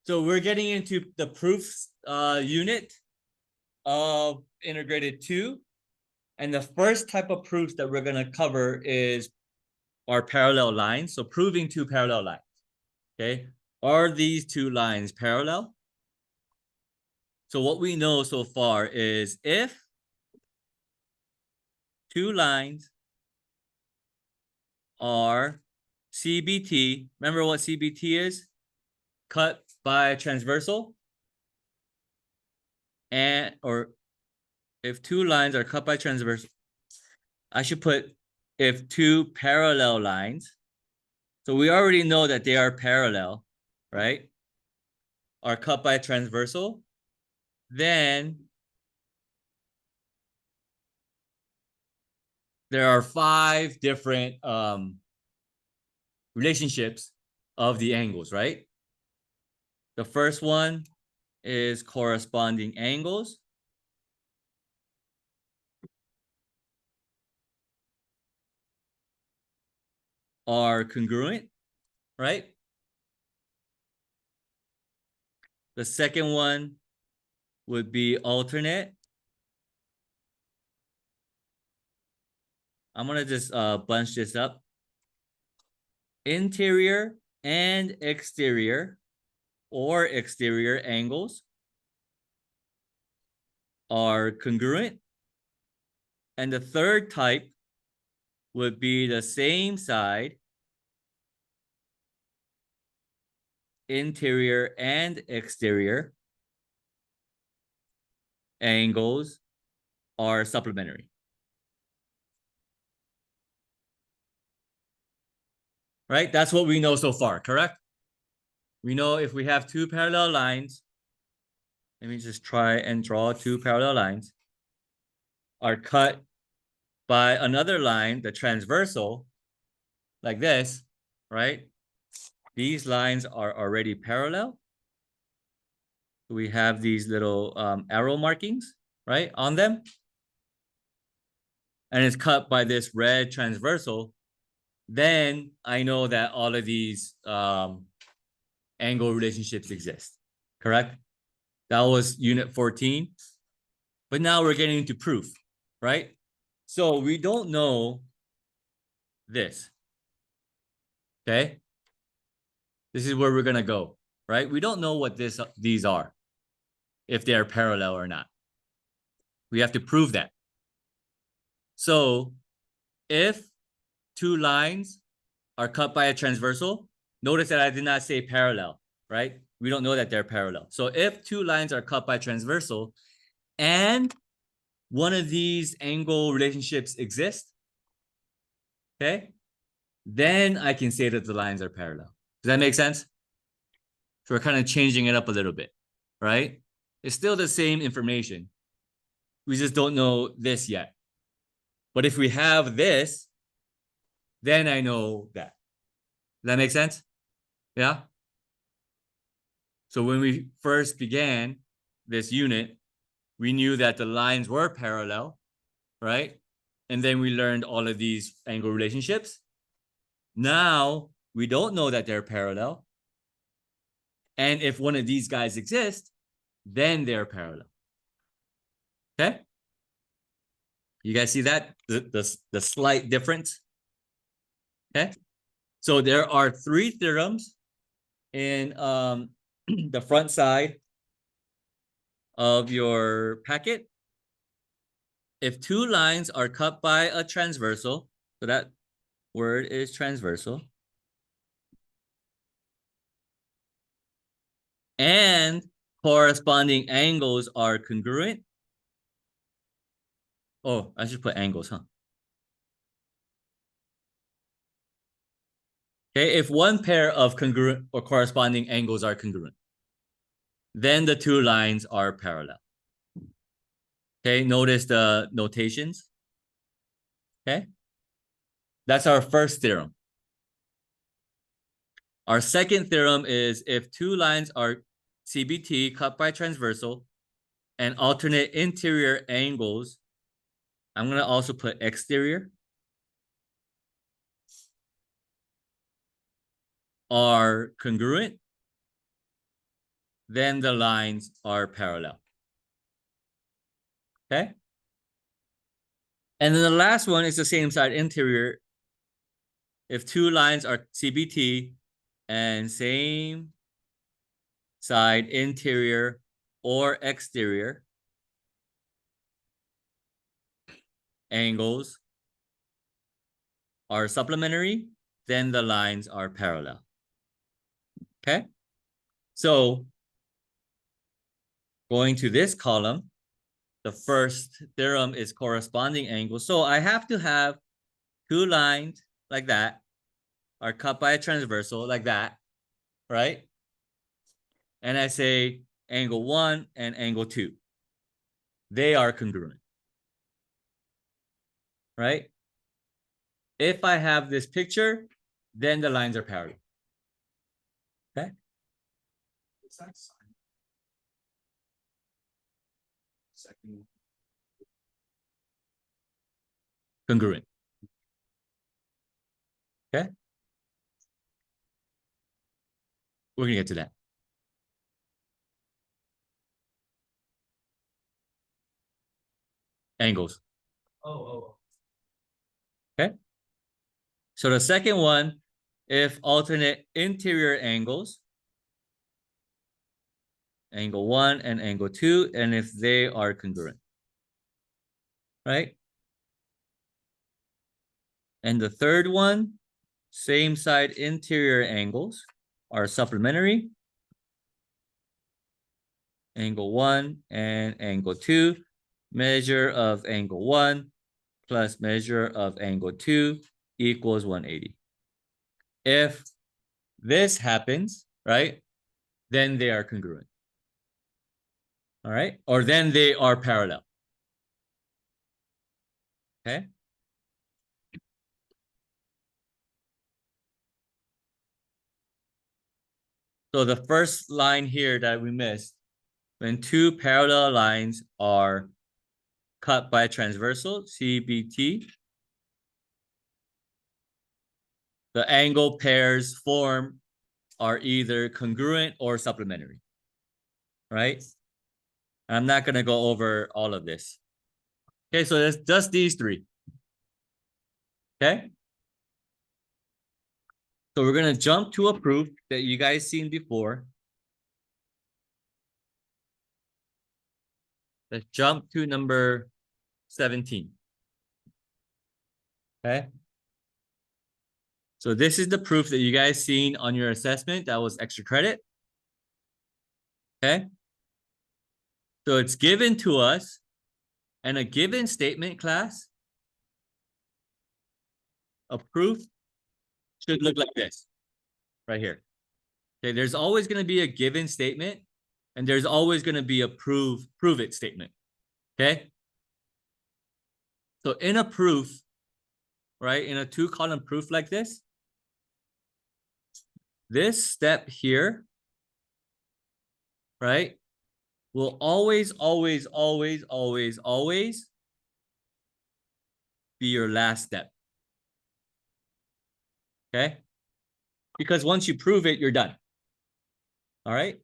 So we're getting into the proofs unit of integrated 2. And the first type of proofs that we're going to cover is our parallel lines. So proving two parallel lines. Okay. Are these two lines parallel? So what we know so far is if two lines are CBT, remember what CBT is? Cut by transversal. And or if two lines are cut by transversal, I should put if two parallel lines. So we already know that they are parallel, right? Are cut by transversal. Then there are 5 different relationships of the angles, right? The first one is corresponding angles. Are congruent, right? The second one would be alternate. I'm gonna just bunch this up. Interior and exterior or exterior angles are congruent. And the third type would be the same side, interior and exterior angles are supplementary. Right? That's what we know so far, correct? We know if we have two parallel lines, let me just try and draw two parallel lines, are cut by another line, the transversal, like this, right? These lines are already parallel. We have these little arrow markings, right, on them. And it's cut by this red transversal. Then I know that all of these angle relationships exist, correct? That was unit 14. But now we're getting into proof, right? So we don't know this, okay? This is where we're gonna go, right? We don't know what these are, if they are parallel or not. We have to prove that. So if two lines are cut by a transversal, notice that I did not say parallel, right? We don't know that they're parallel. So if two lines are cut by transversal and one of these angle relationships exist, okay, then I can say that the lines are parallel. Does that make sense? So we're kind of changing it up a little bit, right? It's still the same information. We just don't know this yet. But if we have this, then I know that. Does that make sense? Yeah? So when we first began this unit, we knew that the lines were parallel, right? And then we learned all of these angle relationships. Now we don't know that they're parallel. And if one of these guys exists, then they're parallel. Okay? You guys see that? The slight difference? Okay? So there are 3 theorems in the front side of your packet. If two lines are cut by a transversal, so that word is transversal, and corresponding angles are congruent. Oh, I should put angles, huh? Okay, if one pair of congruent or corresponding angles are congruent, then the two lines are parallel. Okay, notice the notations. Okay, that's our first theorem. Our second theorem is if two lines are CBT cut by transversal and alternate interior angles, I'm going to also put exterior, are congruent. then the lines are parallel. Okay? And then the last one is the same side interior. If two lines are CBT and same side interior or exterior angles are supplementary, then the lines are parallel. Okay? So going to this column, the first theorem is corresponding angles. So I have to have two lines like that are cut by a transversal like that, right? And I say angle 1 and angle 2. They are congruent, right? If I have this picture, then the lines are parallel. Okay? Second. Congruent. Okay? We're gonna get to that. Angles. Okay? So the second one, if alternate interior angles, angle 1 and angle 2, and if they are congruent, right? And the third one, same side interior angles are supplementary. Angle 1 and angle 2, measure of angle 1 plus measure of angle 2 equals 180. If this happens, right, then they are congruent. All right, or then they are parallel. Okay. So the first line here that we missed, when two parallel lines are cut by transversal, CBT, the angle pairs formed are either congruent or supplementary, right? I'm not going to go over all of this. Okay, so it's just these three. Okay. So we're going to jump to a proof that you guys seen before. Let's jump to number 17. Okay. So this is the proof that you guys seen on your assessment. That was extra credit. Okay. So it's given to us, and a given statement class, a proof should look like this right here. Okay, there's always going to be a given statement, and there's always going to be a prove it statement. Okay. So in a proof, right, in a two-column proof like this step here, right, will always be your last step. Okay? Because once you prove it, you're done. All right?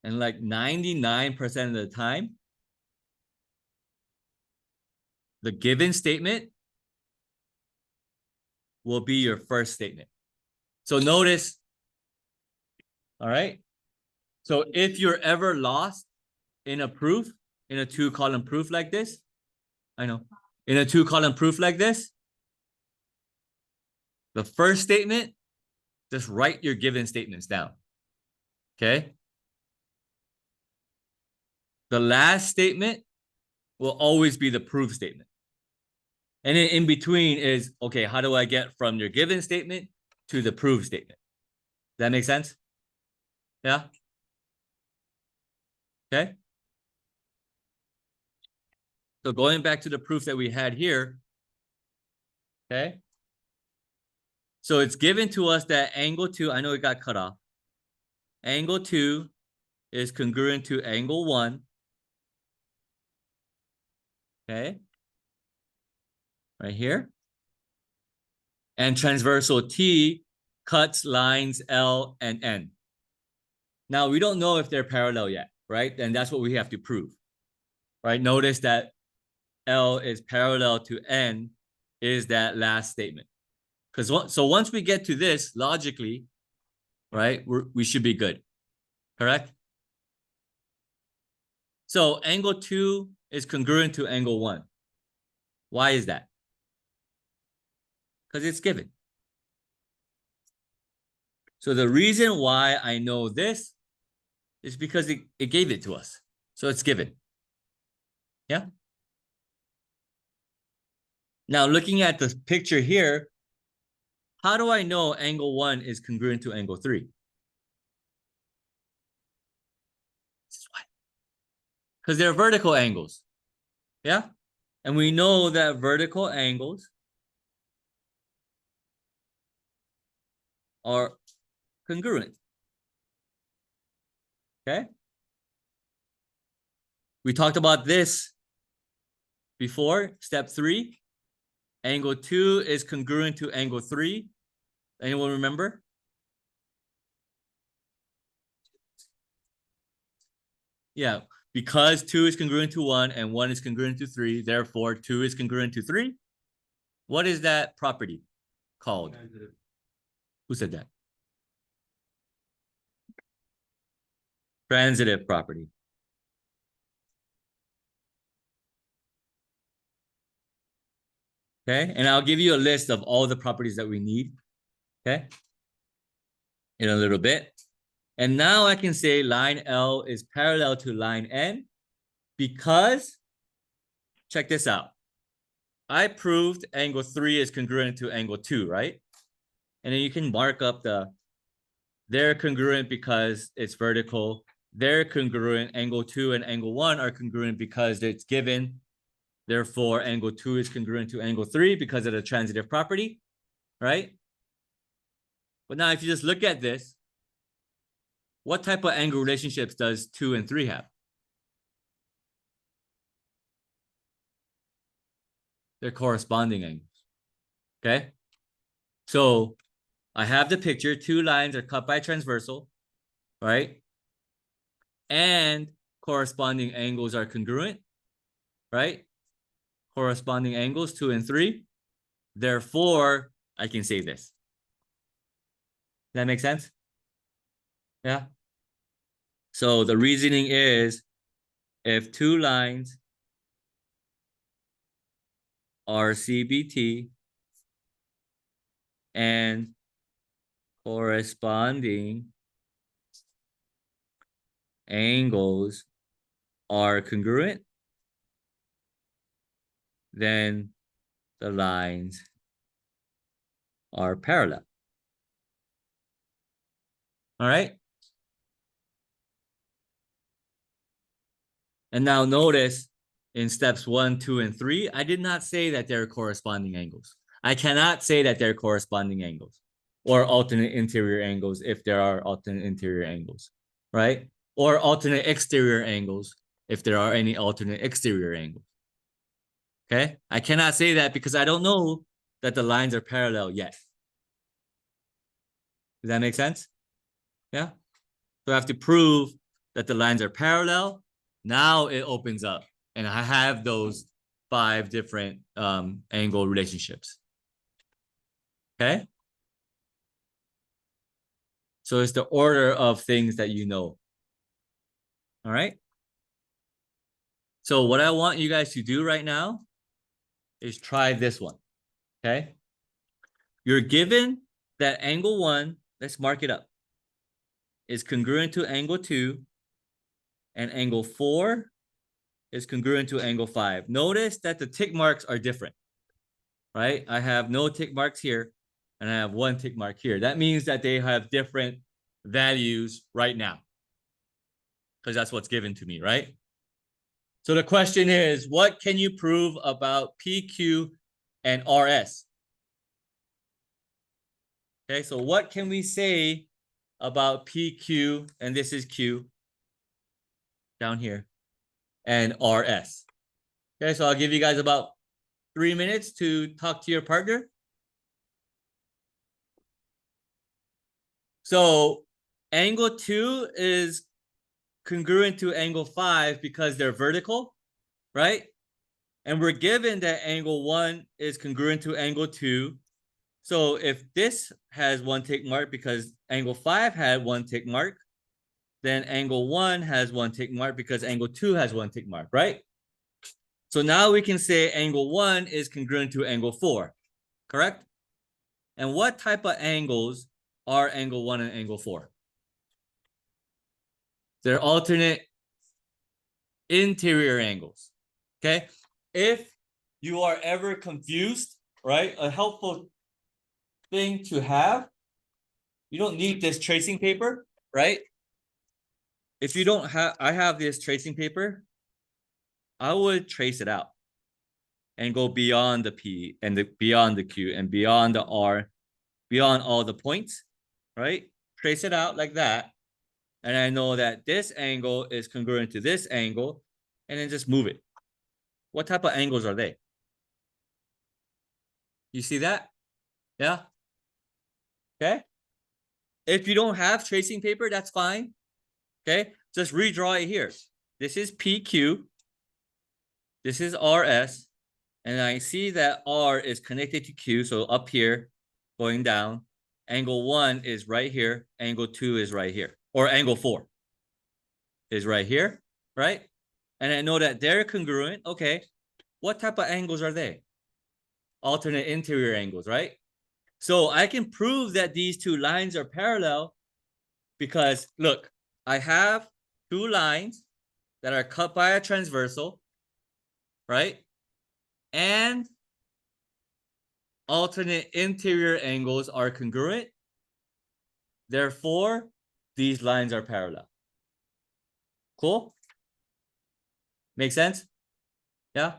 And like 99% of the time, the given statement will be your first statement. So notice, all right? So if you're ever lost in a proof, in a two-column proof like this, I know, in a two-column proof like this, the first statement, just write your given statements down. Okay? The last statement will always be the proof statement. And then in between is, okay, how do I get from your given statement to the proof statement? Does that make sense? Yeah? Okay? So going back to the proof that we had here, okay? So it's given to us that angle 2, I know it got cut off. Angle 2 is congruent to angle 1. Okay? Right here. And transversal T cuts lines L and N. Now we don't know if they're parallel yet, right? And that's what we have to prove, right? Notice that L is parallel to N is that last statement. Because so once we get to this logically, right, we should be good, correct? So angle 2 is congruent to angle 1. Why is that? Because it's given. So the reason why I know this is because it gave it to us. So it's given. Yeah. Now looking at the picture here, how do I know angle 1 is congruent to angle 3? This is why. Because they're vertical angles. Yeah. And we know that vertical angles are congruent. Okay. We talked about this before, step 3. Angle 2 is congruent to angle 3. Anyone remember? Yeah, because 2 is congruent to 1 and 1 is congruent to 3, therefore 2 is congruent to 3. What is that property called? Transitive. Who said that? Transitive property. Okay, and I'll give you a list of all the properties that we need, okay, in a little bit. And now I can say line L is parallel to line N because, check this out. I proved angle 3 is congruent to angle 2, right? And then you can mark up they're congruent because it's vertical. They're congruent. Angle 2 and angle 1 are congruent because it's given. Therefore, angle 2 is congruent to angle 3 because of the transitive property, right? But now if you just look at this, what type of angle relationships does 2 and 3 have? They're corresponding angles, okay? So I have the picture. 2 lines are cut by transversal, right? And corresponding angles are congruent, right? Corresponding angles 2 and 3. Therefore, I can say this. Does that make sense? Yeah. So the reasoning is if 2 lines are CBT and corresponding angles are congruent, then the lines are parallel. All right. And now notice in steps 1, 2, and 3, I did not say that they're corresponding angles. I cannot say that they're corresponding angles or alternate interior angles if there are alternate interior angles, right? Or alternate exterior angles if there are any alternate exterior angles. Okay, I cannot say that because I don't know that the lines are parallel yet. Does that make sense? Yeah. So I have to prove that the lines are parallel. Now it opens up and I have those 5 different angle relationships. Okay. So it's the order of things that you know. All right. So what I want you guys to do right now is try this one. Okay. You're given that angle 1, let's mark it up, is congruent to angle 2, and angle 4 is congruent to angle 5. Notice that the tick marks are different, right? I have no tick marks here, and I have 1 tick mark here. That means that they have different values right now, because that's what's given to me, right? So the question is, what can you prove about PQ and RS? Okay, so what can we say about PQ, and this is Q down here, and RS? Okay, so I'll give you guys about 3 minutes to talk to your partner. So Angle 2 is congruent to angle 5 because they're vertical, right? And we're given that angle 1 is congruent to angle 2. So if this has one tick mark because angle 5 had one tick mark, then angle 1 has one tick mark because angle 2 has one tick mark, right? So now we can say angle 1 is congruent to angle 4, correct? And what type of angles are angle 1 and angle 4? They're alternate interior angles, okay? If you are ever confused, right, a helpful thing to have, you don't need this tracing paper, right? If you don't have, I have this tracing paper, I would trace it out and go beyond the P and beyond the Q and beyond the R, beyond all the points, right? Trace it out like that. And I know that this angle is congruent to this angle, and then just move it. What type of angles are they? You see that? Yeah. Okay. If you don't have tracing paper, that's fine. Okay. Just redraw it here. This is PQ. This is RS. And I see that R is connected to Q. So up here, going down. Angle 1 is right here. Angle 2 is right here. Or angle 4 is right here, right? And I know that they're congruent. Okay. What type of angles are they? Alternate interior angles, right? So I can prove that these two lines are parallel because, look, I have two lines that are cut by a transversal, right? And alternate interior angles are congruent. Therefore, these lines are parallel. Cool? Make sense? Yeah?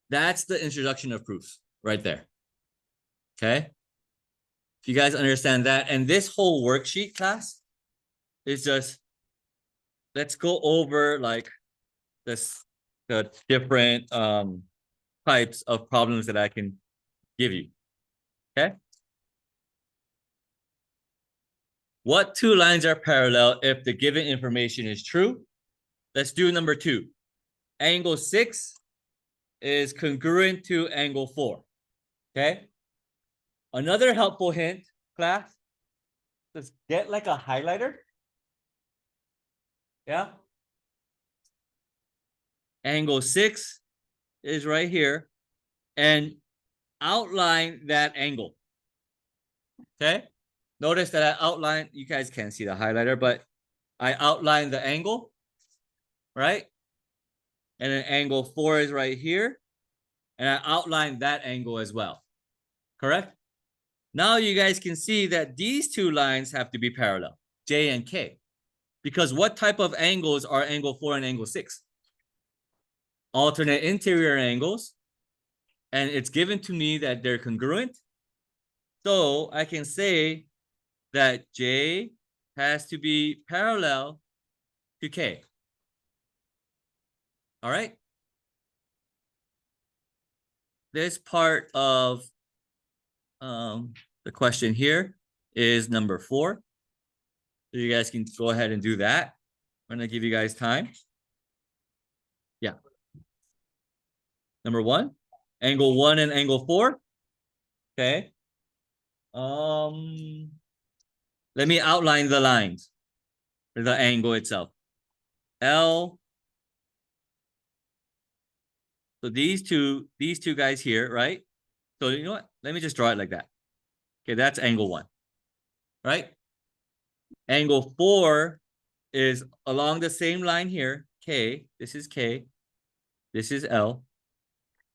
That's the introduction of proofs right there. Okay? If you guys understand that, and this whole worksheet class is just, let's go over like the different types of problems that I can give you. Okay? What two lines are parallel if the given information is true? Let's do number 2. Angle 6 is congruent to angle 4. Okay? Another helpful hint, class, just get like a highlighter. Yeah? Angle 6 is right here. And outline that angle. Okay? Notice that I outlined, you guys can't see the highlighter, but I outlined the angle, right? And then angle 4 is right here. And I outlined that angle as well. Correct? Now you guys can see that these two lines have to be parallel, J and K. Because what type of angles are angle 4 and angle 6? Alternate interior angles. And it's given to me that they're congruent. So I can say that J has to be parallel to K. All right? This part of the question here is number 4. So you guys can go ahead and do that. I'm going to give you guys time. Yeah. Number 1, angle 1 and angle 4. Okay. Let me outline the lines, the angle itself. L. So these two guys here, right? So you know what? Let me just draw it like that. Okay, that's angle 1, right? Angle 4 is along the same line here, K. This is K. This is L.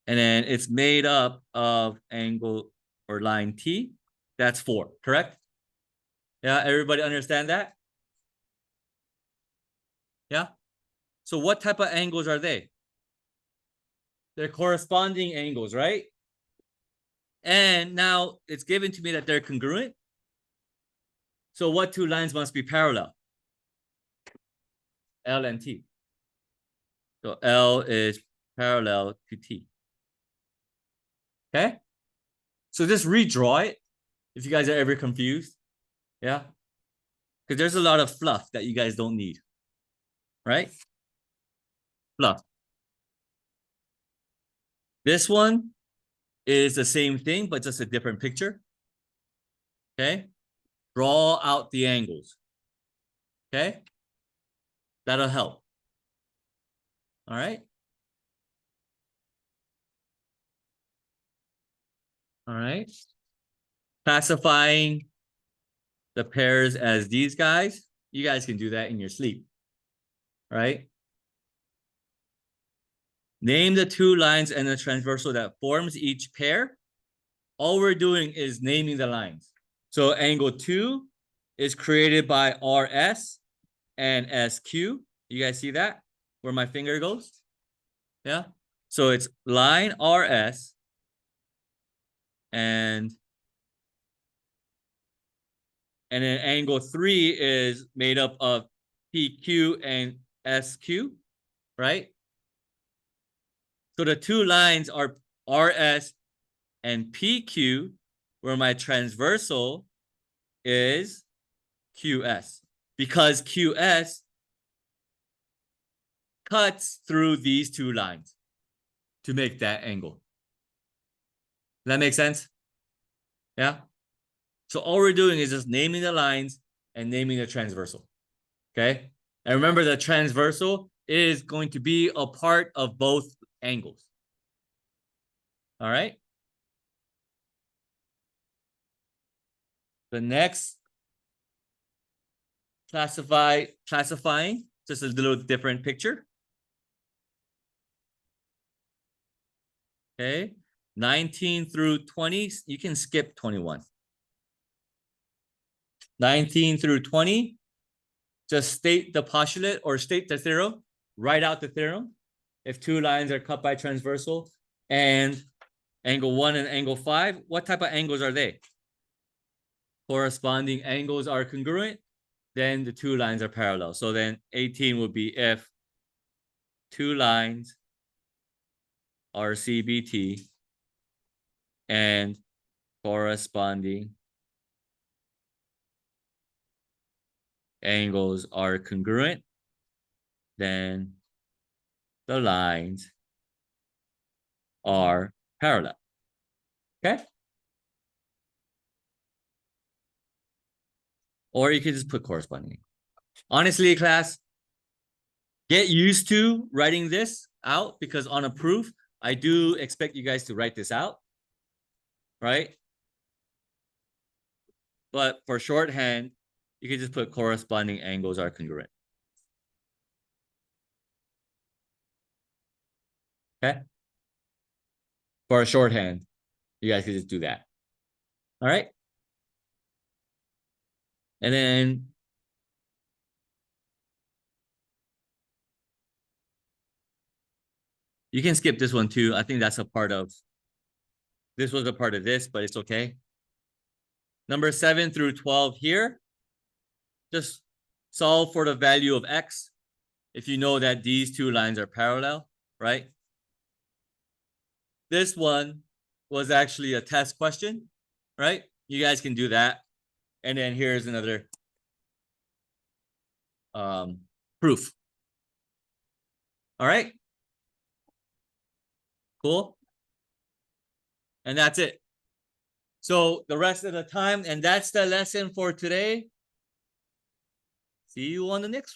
And then it's made up of angle or line T. That's 4, correct? Yeah, everybody understand that? Yeah? So what type of angles are they? They're corresponding angles, right? And now it's given to me that they're congruent. So what two lines must be parallel? L and T. So L is parallel to T. Okay? So just redraw it if you guys are ever confused. Yeah. Because there's a lot of fluff that you guys don't need. Right? Fluff. This one is the same thing, but just a different picture. Okay. Draw out the angles. Okay. That'll help. All right. All right. Classifying the pairs as these guys. You guys can do that in your sleep. Right? Name the two lines and the transversal that forms each pair. All we're doing is naming the lines. So angle 2 is created by RS and SQ. You guys see that? Where my finger goes? Yeah. So it's line RS and then angle 3 is made up of PQ and SQ, right? So the two lines are RS and PQ, where my transversal is QS, because QS cuts through these two lines to make that angle. Does that make sense? Yeah. So all we're doing is just naming the lines and naming the transversal. Okay. And remember, the transversal is going to be a part of both angles. All right. The next classifying, just a little different picture. Okay. 19 through 20, you can skip 21. 19 through 20, just state the postulate or state the theorem, write out the theorem. If two lines are cut by transversal and angle 1 and angle 5, what type of angles are they? Corresponding angles are congruent, then the two lines are parallel. So then 18 would be if two lines are CBT and corresponding angles are congruent, then the lines are parallel. Okay? Or you could just put corresponding. Honestly, class, get used to writing this out, because on a proof, I do expect you guys to write this out, right? But for shorthand, you can just put corresponding angles are congruent. Okay? For a shorthand, you guys can just do that. All right? And then you can skip this one too. I think that's a part of, this was a part of this, but it's okay. Number 7 through 12 here, just solve for the value of X if you know that these two lines are parallel, right? This one was actually a test question, right? You guys can do that. And then here's another proof. All right. Cool. And that's it. So the rest of the time, and that's the lesson for today. See you on the next